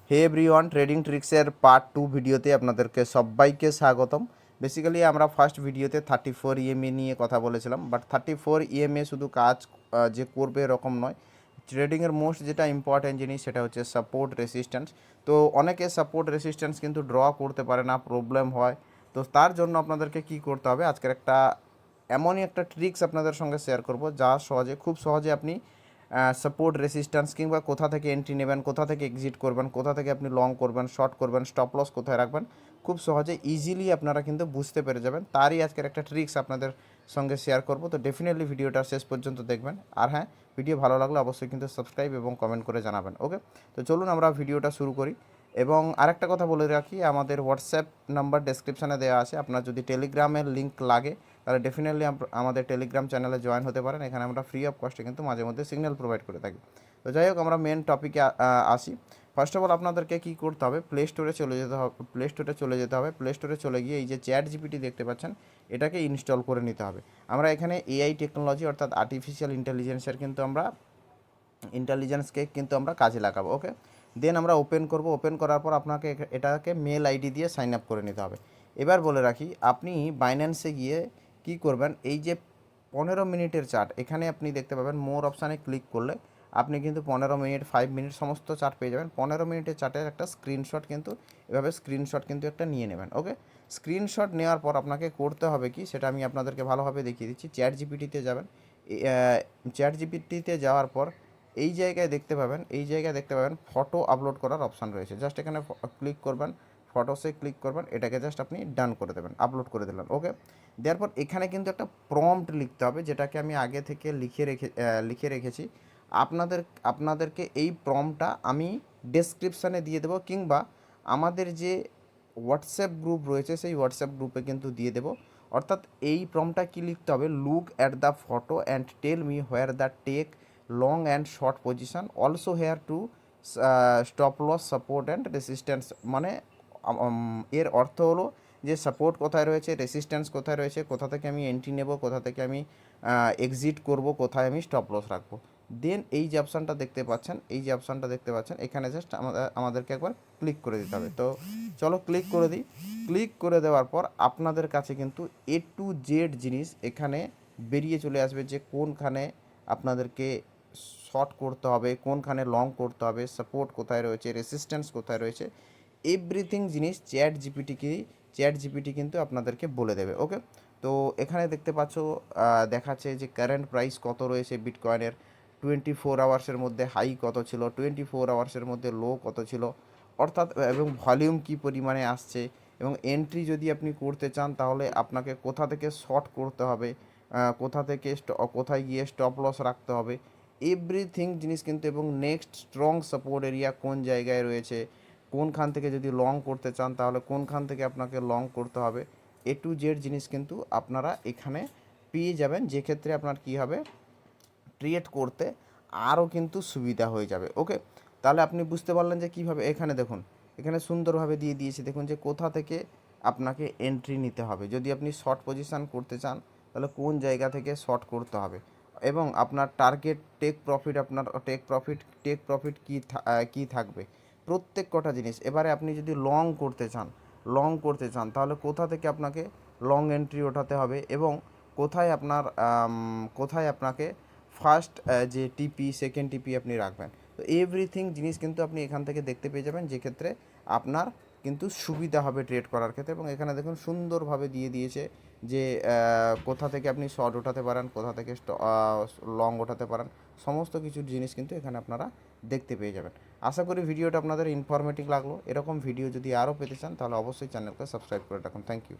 হে everyone, trading ট্রিক্সের part 2 ভিডিওতে আপনাদেরকে সবাইকে স্বাগতম। বেসিক্যালি আমরা ফার্স্ট ভিডিওতে 34 ইএমএ নিয়ে কথা বলেছিলাম, বাট 34 ইএমএ শুধু কাজ যে করবে এরকম নয়। ট্রেডিংয়ের মোস্ট যেটা ইম্পর্ট্যান্ট জিনিস সেটা হচ্ছে সাপোর্ট রেসিস্ট্যান্স। তো অনেকে সাপোর্ট রেসিস্ট্যান্স কিন্তু ড্র করতে পারে না, প্রবলেম হয়। তো তার জন্য আপনাদেরকে কি করতে হবে, আজকের একটা এমনই একটা ট্রিক্স আপনাদের সঙ্গে শেয়ার করব যা খুব সহজে আপনি সাপোর্ট রেসিস্ট্যান্স কিংবা কোথা থেকে এন্ট্রি নেবেন, কোথা থেকে এক্সিট করবেন, কোথা থেকে আপনি লং করবেন, শর্ট করবেন, স্টপ লস কোথায় রাখবেন, খুব সহজে ইজিলি আপনারা কিন্তু বুঝতে পেরে যাবেন। তারই আজকের একটা ট্রিক্স আপনাদের সঙ্গে শেয়ার করব। তো ডেফিনেটলি ভিডিওটা শেষ পর্যন্ত দেখবেন। আর হ্যাঁ, ভিডিও ভালো লাগলে অবশ্যই কিন্তু সাবস্ক্রাইব এবং কমেন্ট করে জানাবেন। ওকে, তো চলুন আমরা ভিডিওটা শুরু করি। এবং আরেকটা কথা বলে রাখি, আমাদের হোয়াটসঅ্যাপ নাম্বার ডেসক্রিপশানে দেওয়া আছে। আপনার যদি টেলিগ্রামের লিঙ্ক লাগে তাহলে ডেফিনেটলি আমাদের টেলিগ্রাম চ্যানেলে জয়েন হতে পারেন। এখানে আমরা ফ্রি অফ কস্টে কিন্তু মাঝে মধ্যে সিগন্যাল প্রোভাইড করে থাকি। তো যাই হোক, আমরা মেন টপিকে আসি। ফার্স্ট অফ অল আপনাদেরকে কী করতে হবে, প্লে স্টোরে চলে যেতে হবে। প্লে স্টোরে চলে গিয়ে এই যে চ্যাট জিপিটি দেখতে পাচ্ছেন, এটাকে ইনস্টল করে নিতে হবে। আমরা এখানে এআই টেকনোলজি অর্থাৎ আর্টিফিশিয়াল ইন্টেলিজেন্সের ইন্টেলিজেন্সকে কিন্তু আমরা কাজে লাগাবো। ওকে, দেন আমরা ওপেন করব। ওপেন করার পর আপনাকে এটাকে মেল আইডি দিয়ে সাইন আপ করে নিতে হবে। এবার বলে রাখি, আপনি বাইন্যান্সে গিয়ে কি করবেন, এই যে 15 মিনিটের চার্ট এখানে আপনি দেখতে পাবেন। মোর অপশানে ক্লিক করলে আপনি কিন্তু 15 মিনিট, 5 মিনিট সমস্ত চার্ট পেয়ে যাবেন। 15 মিনিটের চার্টের একটা স্ক্রিনশট কিন্তু এভাবে কিন্তু একটা নিয়ে নেবেন। ওকে, স্ক্রিনশট নেওয়ার পর আপনাকে করতে হবে কি, সেটা আমি আপনাদেরকে ভালোভাবে দেখিয়ে দিচ্ছি। চ্যাট জিপিটিতে যাবেন। চ্যাট জিপিটিতে যাওয়ার পর এই জায়গায় দেখতে পাবেন ফটো আপলোড করার অপশান রয়েছে। জাস্ট এখানে ক্লিক করবেন, ফটোসে ক্লিক করবেন, এটাকে জাস্ট আপনি ডান করে দেবেন, আপলোড করে দিলেন। ওকে, দেওয়ার পর এখানে কিন্তু একটা প্রম্পট লিখতে হবে, যেটাকে আমি আগে থেকে লিখে রেখেছি। আপনাদেরকে এই প্রম্পটটা আমি ডেসক্রিপশানে দিয়ে দেবো, কিংবা আমাদের যে হোয়াটসঅ্যাপ গ্রুপ রয়েছে সেই হোয়াটসঅ্যাপ গ্রুপে কিন্তু দিয়ে দেবো। অর্থাৎ এই প্রম্পটটা কী লিখতে হবে, look at the photo and tell me where the take long and short position, also here to stop loss, support and resistance. মানে এর অর্থ হলো যে সাপোর্ট কোথায় রয়েছে, রেসিস্ট্যান্স কোথায় রয়েছে, কোথা থেকে আমি এন্ট্রি নেব, কোথা থেকে আমি এক্সিট করব, কোথায় আমি স্টপ লস রাখবো। দেন এই যে অপশানটা দেখতে পাচ্ছেন, এখানে জাস্ট আমাদেরকে একবার ক্লিক করে দিতে হবে। তো চলো ক্লিক করে দিই। ক্লিক করে দেওয়ার পর আপনাদের কাছে কিন্তু এ টু জেড জিনিস এখানে বেরিয়ে চলে আসবে, যে কোনখানে আপনাদেরকে শর্ট করতে হবে, কোনখানে লং করতে হবে, সাপোর্ট কোথায় রয়েছে, রেসিস্ট্যান্স কোথায় রয়েছে, এভরিথিং জিনিস চ্যাট জিপিটি কিন্তু আপনাদেরকে বলে দেবে। ওকে, তো এখানে দেখতে পাচ্ছ দেখাচ্ছে যে কারেন্ট প্রাইস কত রয়েছে বিটকয়েনের, 24 আওয়ার্সের মধ্যে হাই কত ছিল, 24 আওয়ার্সের মধ্যে লো কত ছিল, অর্থাৎ এবং ভলিউম কী পরিমাণে আসছে, এবং এন্ট্রি যদি আপনি করতে চান তাহলে আপনাকে কোথা থেকে শর্ট করতে হবে, কোথায় গিয়ে স্টপ লস রাখতে হবে, এভরিথিং জিনিস কিন্তু, এবং নেক্সট স্ট্রং সাপোর্ট এরিয়া কোন জায়গায় রয়েছে, কোনখান থেকে যদি লং করতে চান তাহলে কোনখান থেকে আপনাকে লং করতে হবে, এ টু জেড জিনিস কিন্তু আপনারা এখানে পেয়ে যাবেন। যে ক্ষেত্রে আপনার কী হবে, ট্রেড করতে আরও কিন্তু সুবিধা হয়ে যাবে। ওকে, তাহলে আপনি বুঝতে পারলেন যে কীভাবে। এখানে দেখুন, এখানে সুন্দরভাবে দিয়ে দিয়েছে, দেখুন যে কোথা থেকে আপনাকে এন্ট্রি নিতে হবে। যদি আপনি শর্ট পজিশান করতে চান তাহলে কোন জায়গা থেকে শর্ট করতে হবে, এবং আপনার টার্গেট টেক প্রফিট কী থাকবে, প্রত্যেক কটা জিনিস। এবারে আপনি যদি লং করতে চান তাহলে কোথা থেকে আপনাকে লং এন্ট্রি ওঠাতে হবে, এবং কোথায় আপনাকে ফার্স্ট যে টিপি, সেকেন্ড টিপি আপনি রাখবেন। তো এভরিথিং জিনিস কিন্তু আপনি এখান থেকে দেখতে পেয়ে যাবেন, যে ক্ষেত্রে আপনার কিন্তু সুবিধা হবে ট্রেড করার ক্ষেত্রে। এবং এখানে দেখুন সুন্দরভাবে দিয়ে দিয়েছে যে কোথা থেকে আপনি শর্ট ওঠাতে পারেন, কোথা থেকে লং ওঠাতে পারেন, সমস্ত কিছু জিনিস কিন্তু এখানে আপনারা দেখতে পেয়ে যাবেন। আশা করি ভিডিওটা আপনাদের ইনফরমেটিভ লাগলো। এরকম ভিডিও যদি আরও পেতে চান তাহলে অবশ্যই চ্যানেলকে সাবস্ক্রাইব করে রাখুন। Thank you.